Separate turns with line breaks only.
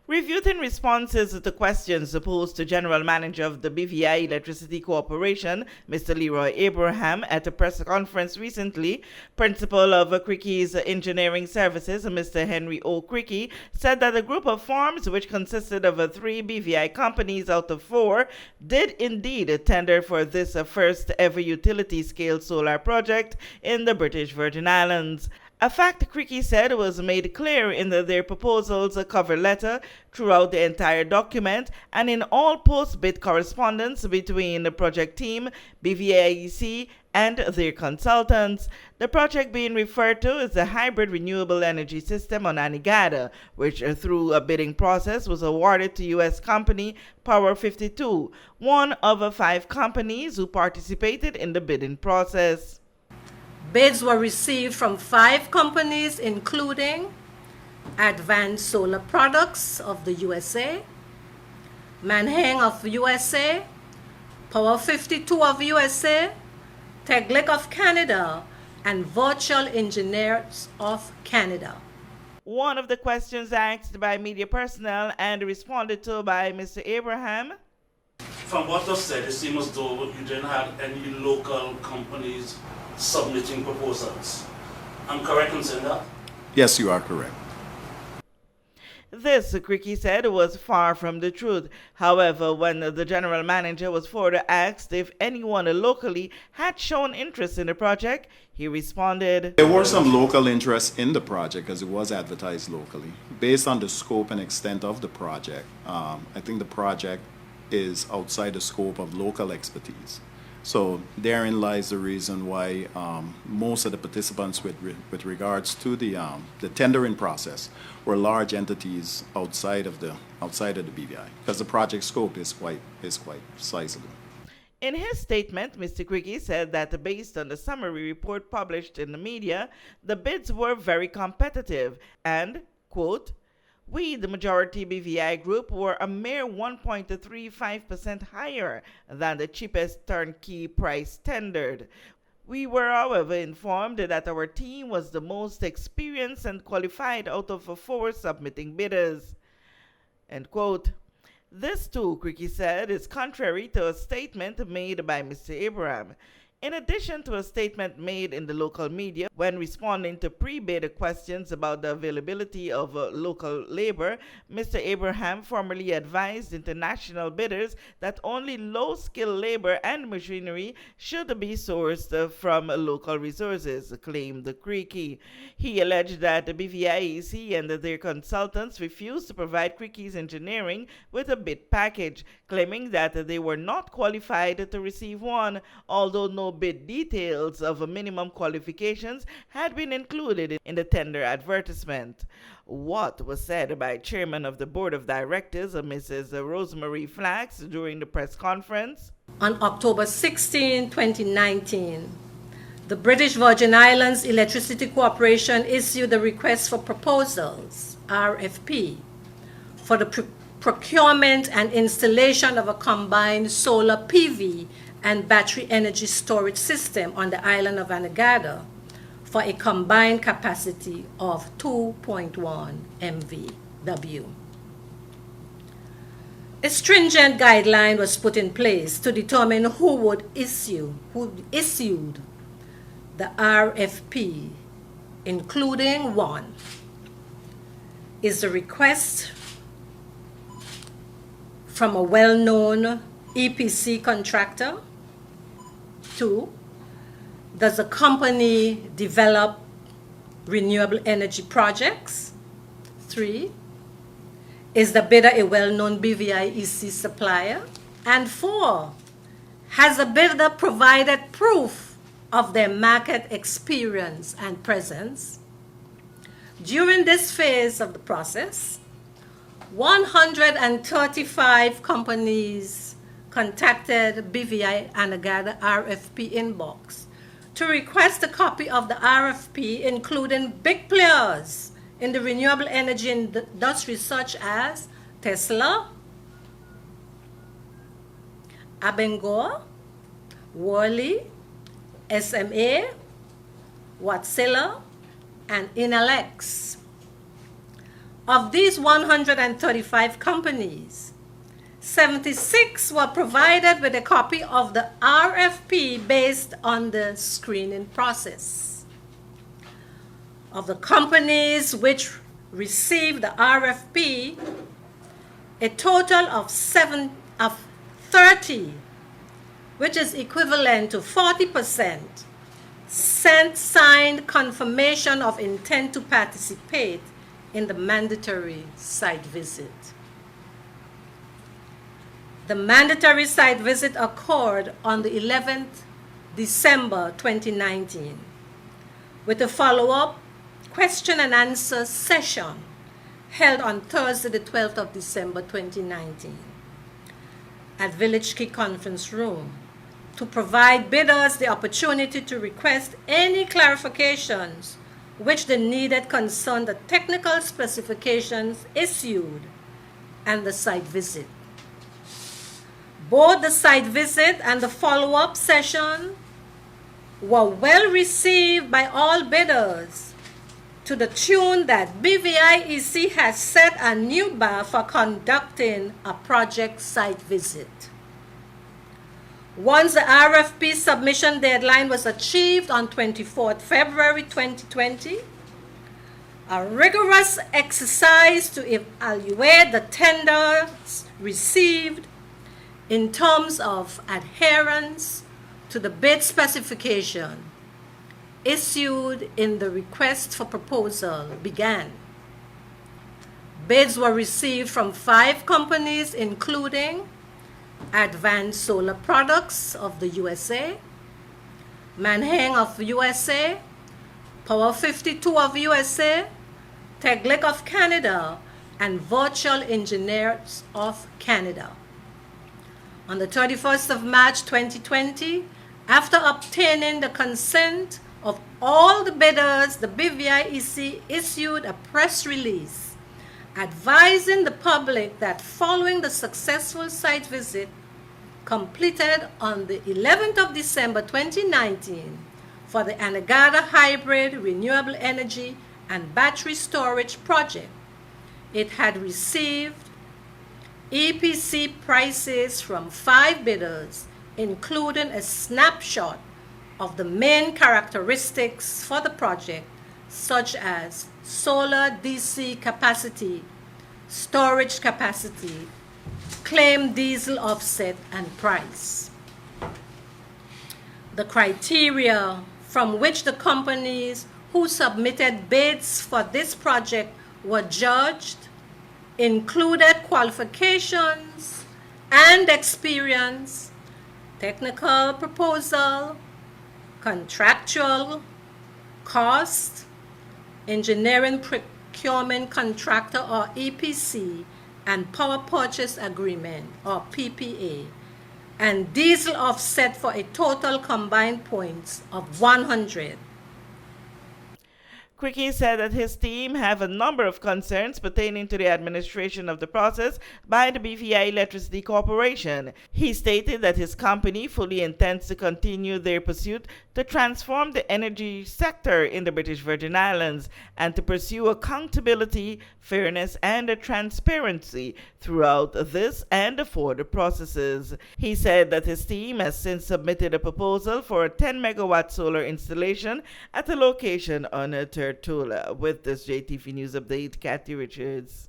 Reviewing responses to questions posed to General Manager of the BVI Electricity Corporation, Mr. Leroy Abraham, at a press conference recently, Principal of Creque's Engineering Services, Mr. Henry O. Creque, said that a group of firms, which consisted of 3 BVI companies out of 4, did indeed tender for this first ever utility-scale solar project in the British Virgin Islands. A fact Creque said was made clear in their proposal's cover letter, throughout the entire document, and in all post-bid correspondence between the project team, BVIEC, and their consultants. The project being referred to is the hybrid renewable energy system on Anegada, which through a bidding process was awarded to U.S. company Power 52, one of 5 companies who participated in the bidding process.
Bids were received from 5 companies, including Advanced Solar Products of the USA, Manheng of USA, Power 52 of USA, Teglic of Canada, and Virtual Engineers of Canada.
One of the questions asked by media personnel and responded to by Mr. Abraham.
From what was said, it seems as though you didn't have any local companies submitting proposals. I'm correct in saying that?
Yes, you are correct.
This, Creque said, was far from the truth. However, when the general manager was further asked if anyone locally had shown interest in the project, he responded,
There were some local interest in the project as it was advertised locally. Based on the scope and extent of the project, I think the project is outside the scope of local expertise. So therein lies the reason why most of the participants with regards to the tendering process were large entities outside of the BVI, because the project scope is quite sizable.
In his statement, Mr. Creque said that based on the summary report published in the media, the bids were very competitive and, quote, we, the majority BVI group, were a mere 1.35% higher than the cheapest turnkey price tendered. We were, however, informed that our team was the most experienced and qualified out of 4 submitting bidders. End quote. This, too, Creque said, is contrary to a statement made by Mr. Abraham. In addition to a statement made in the local media when responding to pre-bid questions about the availability of local labor, Mr. Abraham formally advised international bidders that only low-skilled labor and machinery should be sourced from local resources, claimed Creque. He alleged that the BVIEC and their consultants refused to provide Creque's engineering with a bid package, claiming that they were not qualified to receive one, although no bid details of minimum qualifications had been included in the tender advertisement. What was said by Chairman of the Board of Directors, Mrs. Rosemary Flax, during the press conference?
On October 16, 2019, the British Virgin Islands Electricity Corporation issued a request for proposals, RFP, for the procurement and installation of a combined solar PV and battery energy storage system on the island of Anegada for a combined capacity of 2.1 MVW. A stringent guideline was put in place to determine who issued the RFP, including 1. Is the request from a well-known EPC contractor? 2. Does the company develop renewable energy projects? 3. Is the bidder a well-known BVIEC supplier? And 4. Has the bidder provided proof of their market experience and presence? During this phase of the process, 135 companies contacted BVI Anegada RFP inbox to request a copy of the RFP, including big players in the renewable energy industry such as Tesla, Abengoa, Worley, SMA, Wärtsilä, and Inalex. Of these 135 companies, 76 were provided with a copy of the RFP based on the screening process. Of the companies which received the RFP, a total of 30, which is equivalent to 40%, sent signed confirmation of intent to participate in the mandatory site visit. The mandatory site visit occurred on the 11th December 2019, with a follow-up question and answer session held on Thursday the 12th of December 2019 at Village Key Conference Room to provide bidders the opportunity to request any clarifications which they needed concern the technical specifications issued and the site visit. Both the site visit and the follow-up session were well received by all bidders, to the tune that BVIEC has set a new bar for conducting a project site visit. Once the RFP submission deadline was achieved on 24th February 2020, a rigorous exercise to evaluate the tenders received in terms of adherence to the bid specification issued in the request for proposal began. Bids were received from 5 companies, including Advanced Solar Products of the USA, Manheng of USA, Power 52 of USA, Teglic of Canada, and Virtual Engineers of Canada. On the 31st of March 2020, after obtaining the consent of all the bidders, the BVIEC issued a press release advising the public that following the successful site visit completed on the 11th of December 2019 for the Anegada Hybrid Renewable Energy and Battery Storage Project, it had received EPC prices from 5 bidders, including a snapshot of the main characteristics for the project, such as solar DC capacity, storage capacity, claimed diesel offset, and price. The criteria from which the companies who submitted bids for this project were judged included qualifications and experience, technical proposal, contractual cost, engineering procurement contractor or EPC, and power purchase agreement or PPA, and diesel offset for a total combined points of 100.
Creque said that his team have a number of concerns pertaining to the administration of the process by the BVI Electricity Corporation. He stated that his company fully intends to continue their pursuit to transform the energy sector in the British Virgin Islands and to pursue accountability, fairness, and transparency throughout this and for the processes. He said that his team has since submitted a proposal for a 10 megawatt solar installation at a location on Turtula. With this JTV News Update, Kathy Richards.